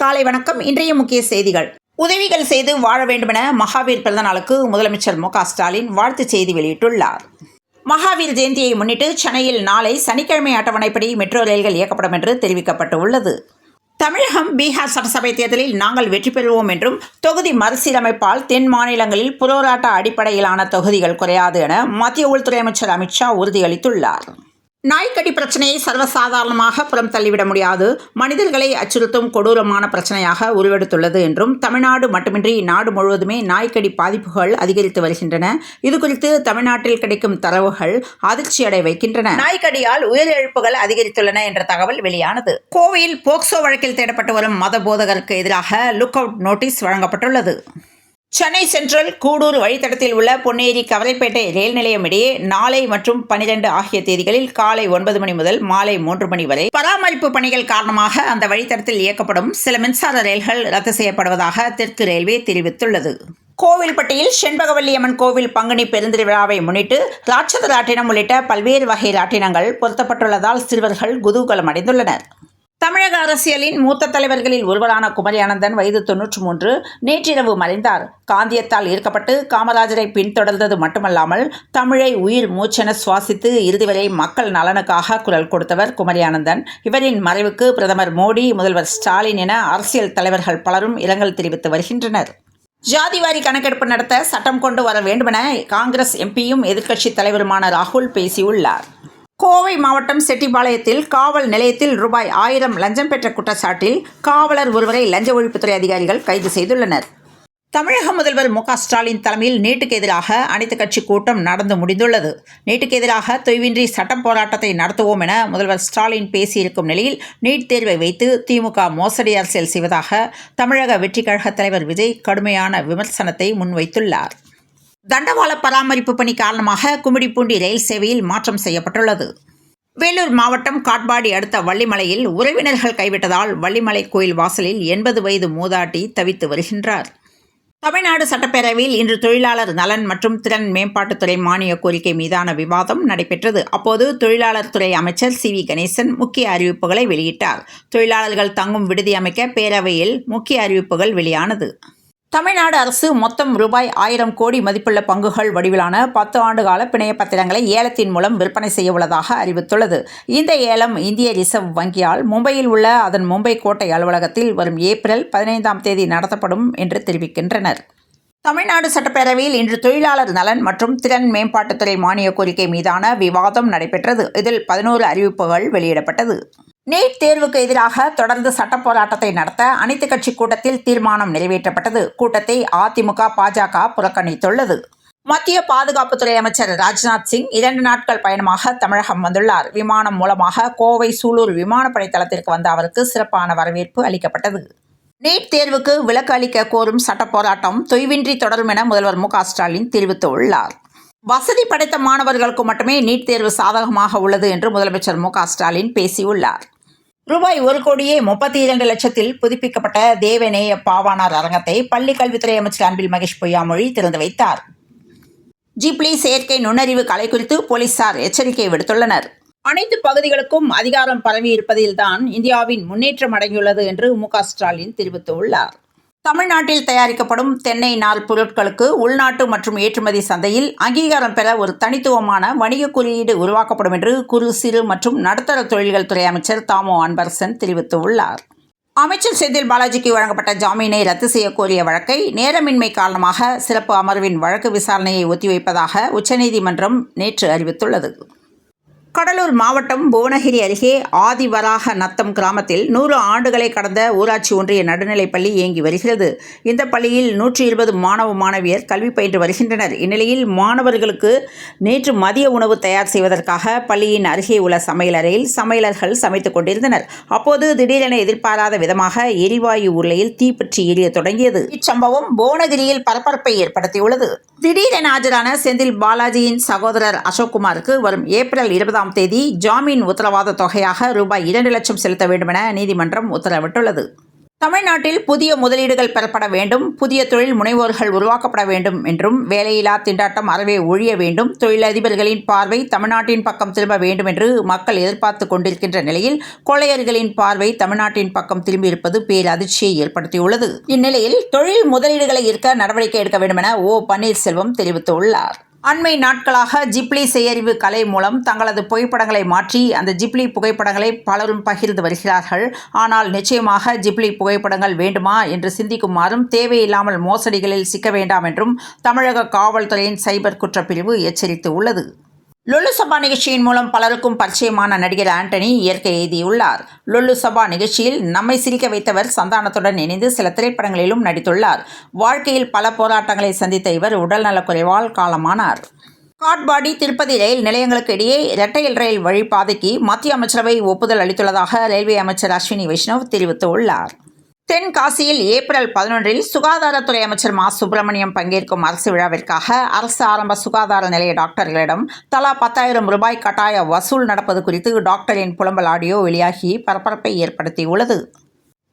காலை வணக்கம். இன்றைய முக்கிய செய்திகள். உதவிகள் செய்து வாழ வேண்டுமென மகாவீர் பிறந்த நாளுக்கு முதலமைச்சர் மு.க. ஸ்டாலின் வாழ்த்துச் செய்தி வெளியிட்டுள்ளார். மகாவீர் ஜெயந்தியை முன்னிட்டு சென்னையில் நாளை சனிக்கிழமை அட்டவணைப்படி மெட்ரோ ரயில்கள் இயக்கப்படும் என்று தெரிவிக்கப்பட்டுள்ளது. தமிழகம், பீகார் சட்டசபை தேர்தலில் நாங்கள் வெற்றி பெறுவோம் என்றும் தொகுதி மறுசீரமைப்பால் தென் மாநிலங்களில் புரோராட்ட அடிப்படையிலான தொகுதிகள் குறையாது என மத்திய உள்துறை அமைச்சர் அமித்ஷா உறுதியளித்துள்ளார். நாய்க்கடி பிரச்சனையை சர்வசாதாரணமாக புறம் தள்ளிவிட முடியாது, மனிதர்களை அச்சுறுத்தும் கொடூரமான பிரச்சனையாக உருவெடுத்துள்ளது என்றும் தமிழ்நாடு மட்டுமின்றி நாடு முழுவதுமே நாய்க்கடி பாதிப்புகள் அதிகரித்து வருகின்றன. இதுகுறித்து தமிழ்நாட்டில் கிடைக்கும் தரவுகள் அதிர்ச்சியடை வைக்கின்றன. நாய்க்கடியால் உயிரிழப்புகள் அதிகரித்துள்ளன என்ற தகவல் வெளியானது. கோவையில் போக்சோ வழக்கில் தேடப்பட்டு வரும் மத போதகருக்கு எதிராக லுக் அவுட் நோட்டீஸ் வழங்கப்பட்டுள்ளது. சென்னை சென்ட்ரல் கூடூர் வழித்தடத்தில் உள்ள பொன்னேரி கவலைப்பேட்டை ரயில் நிலையம் இடையே நாளை மற்றும் 12 ஆகிய தேதிகளில் காலை 9 மணி முதல் மாலை 3 மணி வரை பராமரிப்பு பணிகள் காரணமாக அந்த வழித்தடத்தில் இயக்கப்படும் சில மின்சார ரயில்கள் ரத்து செய்யப்படுவதாக தெற்கு ரயில்வே தெரிவித்துள்ளது. கோவில்பட்டியில் செண்பகவல்லியம்மன் கோவில் பங்குனி பெருந்திருவிழாவை முன்னிட்டு ராட்சத ராட்டினம் உள்ளிட்ட பல்வேறு வகை ராட்டினங்கள் பொருத்தப்பட்டுள்ளதால் சிறுவர்கள் குதூகலம் அடைந்துள்ளனர். தமிழக அரசியலின் மூத்த தலைவர்களில் ஒருவரான குமரி அனந்தன் வயது 93 நேற்றிரவு மறைந்தார். காந்தியத்தால் ஈர்க்கப்பட்டு காமராஜரை பின்தொடர்ந்தது மட்டுமல்லாமல் தமிழை உயிர் மூச்சென சுவாசித்து இறுதி வரை மக்கள் நலனுக்காக குரல் கொடுத்தவர் குமரி அனந்தன். இவரின் மறைவுக்கு பிரதமர் மோடி, முதல்வர் ஸ்டாலின் என அரசியல் தலைவர்கள் பலரும் இரங்கல் தெரிவித்து வருகின்றனர். ஜாதிவாரி கணக்கெடுப்பு நடத்த சட்டம் கொண்டு வர வேண்டுமென காங்கிரஸ் எம்பியும் எதிர்க்கட்சித் தலைவருமான ராகுல் பேசியுள்ளார். கோவை மாவட்டம் செட்டிபாளையத்தில் காவல் நிலையத்தில் ரூபாய் 1000 லஞ்சம் பெற்ற குற்றச்சாட்டில் காவலர் ஒருவரை லஞ்ச ஒழிப்புத்துறை அதிகாரிகள் கைது செய்துள்ளனர். தமிழக முதல்வர் மு.க. ஸ்டாலின் தலைமையில் நீட்டுக்கு எதிராக அனைத்துக் கட்சி கூட்டம் நடந்து முடிந்துள்ளது. நீட்டுக்கு எதிராக தொய்வின்றி சட்டம் போராட்டத்தை நடத்துவோம் என முதல்வர் ஸ்டாலின் பேசியிருக்கும் நிலையில் நீட் தேர்வை வைத்து திமுக மோசடி அரசியல் செய்வதாக தமிழக வெற்றிக் கழக தலைவர் விஜய் கடுமையான விமர்சனத்தை முன்வைத்துள்ளார். தண்டவாள பராமரிப்பு பணி காரணமாக கும்மிடிப்பூண்டி ரயில் சேவையில் மாற்றம் செய்யப்பட்டுள்ளது. வேலூர் மாவட்டம் காட்பாடி அடுத்த வள்ளிமலையில் உறவினர்கள் கைவிட்டதால் வள்ளிமலை கோயில் வாசலில் 80 வயது மூதாட்டி தவித்து வருகின்றார். தமிழ்நாடு சட்டப்பேரவையில் இன்று தொழிலாளர் நலன் மற்றும் திறன் மேம்பாட்டுத்துறை மானிய கோரிக்கை மீதான விவாதம் நடைபெற்றது. அப்போது தொழிலாளர் துறை அமைச்சர் சி.வி. கணேசன் முக்கிய அறிவிப்புகளை வெளியிட்டார். தொழிலாளர்கள் தங்கும் விடுதி அமைக்க பேரவையில் முக்கிய அறிவிப்புகள் வெளியானது. தமிழ்நாடு அரசு மொத்தம் ரூபாய் 1000 கோடி மதிப்புள்ள பங்குகள் வடிவிலான 10 ஆண்டுகால பிணைய பத்திரங்களை ஏலத்தின் மூலம் விற்பனை செய்ய உள்ளதாக அறிவித்துள்ளது. இந்த ஏலம் இந்திய ரிசர்வ் வங்கியால் மும்பையில் உள்ள அதன் மும்பை கோட்டை அலுவலகத்தில் வரும் ஏப்ரல் 15ஆம் தேதி நடத்தப்படும் என்று தெரிவிக்கின்றனர். தமிழ்நாடு சட்டப்பேரவையில் இன்று தொழிலாளர் நலன் மற்றும் திறன் மேம்பாட்டுத்துறை மானிய கோரிக்கை மீதான விவாதம் நடைபெற்றது. இதில் 11 அறிவிப்புகள் வெளியிடப்பட்டது. நீட் தேர்வுக்கு எதிராக தொடர்ந்து சட்ட போராட்டத்தை நடத்த அனைத்துக் கட்சி கூட்டத்தில் தீர்மானம் நிறைவேற்றப்பட்டது. கூட்டத்தை அதிமுக, பாஜக புறக்கணித்துள்ளது. மத்திய பாதுகாப்புத்துறை அமைச்சர் ராஜ்நாத் சிங் 2 நாட்கள் பயணமாக தமிழகம் வந்துள்ளார். விமானம் மூலமாக கோவை சூலூர் விமானப்படை தளத்திற்கு வந்த அவருக்கு சிறப்பான வரவேற்பு அளிக்கப்பட்டது. நீட் தேர்வுக்கு விலக்கு அளிக்க கோரும் சட்ட போராட்டம் தொய்வின்றி தொடரும் என முதல்வர் மு.க. ஸ்டாலின் தெரிவித்துள்ளார். வசதி படைத்த மாணவர்களுக்கு மட்டுமே நீட் தேர்வு சாதகமாக உள்ளது என்று முதலமைச்சர் மு.க. ஸ்டாலின் பேசியுள்ளார். ரூபாய் 1,32,00,000 புதுப்பிக்கப்பட்ட தேவநேய பாவாணர் அரங்கத்தை பள்ளி கல்வித்துறை அமைச்சர் அன்பில் மகேஷ் பொய்யாமொழி திறந்து வைத்தார். ஜிப்லி செயற்கை நுண்ணறிவு கலை குறித்து போலீசார் எச்சரிக்கை விடுத்துள்ளனர். அனைத்து பகுதிகளுக்கும் அதிகாரம் பரவியிருப்பதில்தான் இந்தியாவின் முன்னேற்றம் அடங்கியுள்ளது என்று மு.க. ஸ்டாலின் தெரிவித்துள்ளார். தமிழ்நாட்டில் தயாரிக்கப்படும் தென்னை நார் பொருட்களுக்கு உள்நாட்டு மற்றும் ஏற்றுமதி சந்தையில் அங்கீகாரம் பெற ஒரு தனித்துவமான வணிக குறியீடு உருவாக்கப்படும் என்று குறு, சிறு மற்றும் நடுத்தர தொழில்கள் துறை அமைச்சர் தாமோ அன்பரசன் தெரிவித்துள்ளார். அமைச்சர் செந்தில் பாலாஜிக்கு வழங்கப்பட்ட ஜாமீனை ரத்து செய்ய கோரிய வழக்கை நேரமின்மை காரணமாக சிறப்பு அமர்வின் வழக்கு விசாரணையை ஒத்திவைப்பதாக உச்சநீதிமன்றம் நேற்று அறிவித்துள்ளது. கடலூர் மாவட்டம் புவனகிரி அருகே ஆதிவராக நத்தம் கிராமத்தில் 100 ஆண்டுகளை கடந்த ஊராட்சி ஒன்றிய நடுநிலைப்பள்ளி இயங்கி வருகிறது. இந்த பள்ளியில் 120 மாணவ மாணவியர் கல்வி பயின்று வருகின்றனர். இந்நிலையில் மாணவர்களுக்கு நேற்று மதிய உணவு தயார் செய்வதற்காக பள்ளியின் அருகே உள்ள சமையலறையில் சமையலர்கள் சமைத்துக் கொண்டிருந்தனர். அப்போது திடீரென எதிர்பாராத விதமாக எரிவாயு உருளையில் தீப்பற்றி எரிய தொடங்கியது. இச்சம்பவம் புவனகிரியில் பரபரப்பை ஏற்படுத்தியுள்ளது. திடீரென ஆஜரான செந்தில் பாலாஜியின் சகோதரர் அசோக்குமாருக்கு வரும் ஏப்ரல் 20ஆம் தேதி ஜாமீன் உத்தரவாத தொகையாக ரூபாய் 2 லட்சம் செலுத்த வேண்டுமென நீதிமன்றம் உத்தரவிட்டுள்ளது. தமிழ்நாட்டில் புதிய முதலீடுகள் பெறப்பட வேண்டும், புதிய தொழில் முனைவோர்கள் உருவாக்கப்பட வேண்டும் என்றும், வேலையில்லா திண்டாட்டம் அறவே ஒழிய வேண்டும், தொழிலதிபர்களின் பார்வை தமிழ்நாட்டின் பக்கம் திரும்ப வேண்டும் என்று மக்கள் எதிர்பார்த்து கொண்டிருக்கின்ற நிலையில், கொள்ளையர்களின் பார்வை தமிழ்நாட்டின் பக்கம் திரும்பியிருப்பது பேரதிர்ச்சியை ஏற்படுத்தியுள்ளது. இந்நிலையில் தொழில் முதலீடுகளை ஈர்க்க நடவடிக்கை எடுக்க வேண்டும் என ஓ பன்னீர்செல்வம் தெரிவித்துள்ளார். அண்மை நாட்களாக ஜிப்லி செயறிவு கலை மூலம் தங்களது புகைப்படங்களை மாற்றி அந்த ஜிப்லி புகைப்படங்களை பலரும் பகிர்ந்து வருகிறார்கள். ஆனால் நிச்சயமாக ஜிப்லி புகைப்படங்கள் வேண்டுமா என்று சிந்திக்குமாறும், தேவையில்லாமல் மோசடிகளில் சிக்க வேண்டாம் என்றும் தமிழக காவல்துறையின் சைபர் குற்றப்பிரிவு எச்சரித்து உள்ளது. லொல்லு சபா நிகழ்ச்சியின் மூலம் பலருக்கும் பரிச்சயமான நடிகர் ஆண்டனி இயற்கை எய்தியுள்ளார். லொல்லு சபா நிகழ்ச்சியில் நம்மை சிரிக்க வைத்தவர் சந்தானத்துடன் இணைந்து சில திரைப்படங்களிலும் நடித்துள்ளார். வாழ்க்கையில் பல போராட்டங்களை சந்தித்த இவர் உடல்நலக்குறைவால் காலமானார். காட்பாடி திருப்பதி ரயில் நிலையங்களுக்கு இடையே இரட்டையல் ரயில் வழிபாதைக்கு மத்திய அமைச்சரவை ஒப்புதல் அளித்துள்ளதாக ரயில்வே அமைச்சர் அஸ்வினி வைஷ்ணவ் தெரிவித்துள்ளார். தென்காசியில் ஏப்ரல் 11 சுகாதாரத்துறை அமைச்சர் மா. சுப்பிரமணியம் பங்கேற்கும் அரசு விழாவிற்காக அரசு ஆரம்ப சுகாதார நிலைய டாக்டர்களிடம் தலா 10,000 ரூபாய் கட்டாய வசூல் நடப்பது குறித்து டாக்டரின் புலம்பல் ஆடியோ வெளியாகி பரபரப்பை ஏற்படுத்தியுள்ளது.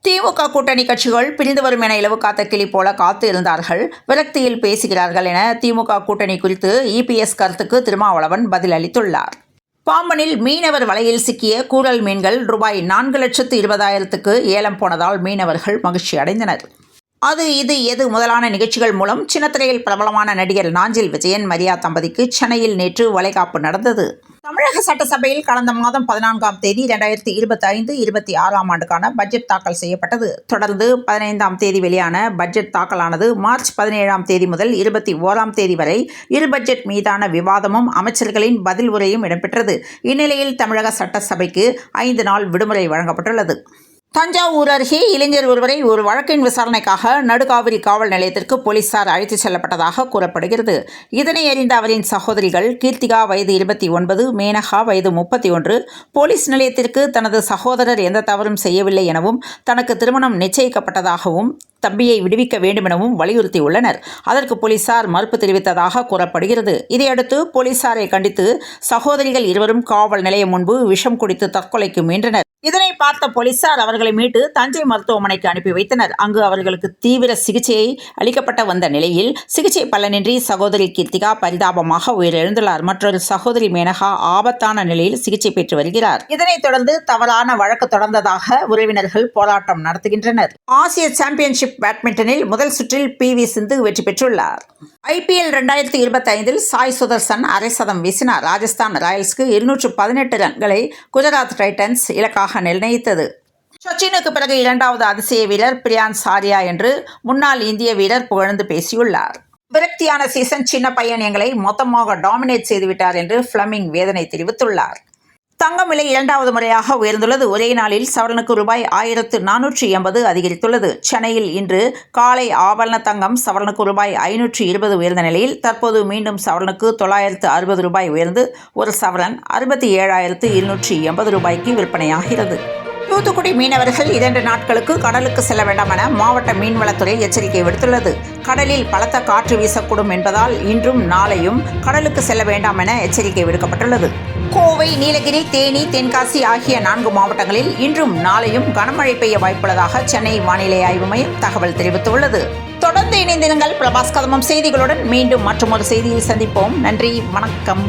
திமுக கூட்டணி கட்சிகள் பிரிந்து வரும் என இலவு காத்த கிளி போல காத்து இருந்தார்கள், விரக்தியில் பேசுகிறார்கள் என திமுக கூட்டணி குறித்து இபிஎஸ் கருத்துக்கு திருமாவளவன் பதில் அளித்துள்ளார். பாம்பனில் மீனவர் வலையில் சிக்கிய கூரல் மீன்கள் ரூபாய் 4,20,000க்கு ஏலம் போனதால் மீனவர்கள் மகிழ்ச்சி அடைந்தனர். அது இது எது முதலான நிகழ்ச்சிகள் மூலம் சின்னத்திரையில் பிரபலமான நடிகர் நாஞ்சில் விஜயன் மரியா தம்பதிக்கு சென்னையில் நேற்று வளைகாப்பு நடந்தது. தமிழக சட்டசபையில் கடந்த மாதம் 14ஆம் தேதி 2025-26ஆம் ஆண்டுக்கான பட்ஜெட் தாக்கல் செய்யப்பட்டது. தொடர்ந்து 15ஆம் தேதி வெளியான பட்ஜெட் தாக்கலானது மார்ச் 17ஆம் தேதி முதல் 21ஆம் தேதி வரை இரு பட்ஜெட் மீதான விவாதமும் அமைச்சர்களின் பதில் உரையும் இடம்பெற்றது. இந்நிலையில் தமிழக சட்டசபைக்கு 5 நாள் விடுமுறை வழங்கப்பட்டுள்ளது. தஞ்சாவூர் அருகே இளைஞர் ஒருவரை ஒரு வழக்கின் விசாரணைக்காக நடுகாவிரி காவல் நிலையத்திற்கு போலீசார் அழைத்துச் செல்லப்பட்டதாக கூறப்படுகிறது. இதனை அறிந்த அவரின் சகோதரிகள் கீர்த்திகா வயது 29, மேனகா வயது 31 போலீஸ் நிலையத்திற்கு தனது சகோதரர் எந்த தவறும் செய்யவில்லை எனவும், தனக்கு திருமணம் நிச்சயிக்கப்பட்டதாகவும், தம்பியை விடுவிக்க வேண்டுமெனவும் வலியுறுத்தியுள்ளனர். அதற்கு போலீசார் மறுப்பு தெரிவித்ததாக கூறப்படுகிறது. இதையடுத்து போலீசாரை கண்டித்து சகோதரிகள் இருவரும் காவல் நிலையம் முன்பு விஷம் குடித்து தற்கொலைக்கு முயன்றனர். இதனை பார்த்த போலீசார் அவர்களை மீட்டு தஞ்சை மருத்துவமனைக்கு அனுப்பி வைத்தனர். அங்கு அவர்களுக்கு தீவிர சிகிச்சை அளிக்கப்பட்ட வந்த நிலையில் சிகிச்சை பலனின்றி சகோதரி கீர்த்திகா பரிதாபமாக உயிரிழந்துள்ளார். மற்றொரு சகோதரி மேனகா ஆபத்தான நிலையில் சிகிச்சை பெற்று வருகிறார். இதனைத் தொடர்ந்து தவறான வழக்கு தொடர்ந்ததாக உறவினர்கள் போராட்டம் நடத்துகின்றனர். ஆசிய சாம்பியன்ஷிப் பேட்மிண்டனில் முதல் சுற்றில் PV சிந்து வெற்றி பெற்றுள்ளார். IPL 2025 சாய் சுதர்சன் அரை சதம் வீசினார். ராஜஸ்தான் ராயல்ஸ்க்கு 218 ரன்களை குஜராத் டைட்டன்ஸ் இலக்காக நிர்ணயித்தது. சச்சினுக்கு பிறகு 2வது அதிசய வீரர் பிரியான்ஸ் ஆர்யா என்று முன்னாள் இந்திய வீரர் புகழ்ந்து பேசியுள்ளார். விரக்தியான சீசன், சின்ன பையன் எங்களை மொத்தமாக டாமினேட் செய்துவிட்டார் என்று ஃபிளமிங் வேதனை தெரிவித்துள்ளார். தங்கம் விலை 2வது முறையாக உயர்ந்துள்ளது. ஒரே நாளில் சவரனுக்கு ரூபாய் 1,480 அதிகரித்துள்ளது. சென்னையில் இன்று காலை ஆபரண தங்கம் சவரனுக்கு ரூபாய் 520 உயர்ந்த நிலையில் தற்போது மீண்டும் சவரனுக்கு 960 ரூபாய் உயர்ந்து ஒரு சவரன் 67,280 ரூபாய்க்கு விற்பனையாகிறது. தூத்துக்குடி மீனவர்கள் 2 நாட்களுக்கு கடலுக்கு செல்ல வேண்டாம் என மாவட்ட மீன்வளத்துறை எச்சரிக்கை விடுத்துள்ளது. கடலில் பலத்த காற்று வீசக்கூடும் என்பதால் இன்றும் நாளையும் கடலுக்கு செல்ல வேண்டாம் என எச்சரிக்கை விடுக்கப்பட்டுள்ளது. கோவை, நீலகிரி, தேனி, தென்காசி ஆகிய 4 மாவட்டங்களில் இன்றும் நாளையும் கனமழை பெய்ய வாய்ப்புள்ளதாக சென்னை வானிலை ஆய்வு மையம் தகவல் தெரிவித்துள்ளது. தொடர்ந்து இணைந்திருங்கள் பிரபாஸ் கதம்பம் செய்திகளுடன். மீண்டும் மற்றொரு செய்தியில் சந்திப்போம். நன்றி, வணக்கம்.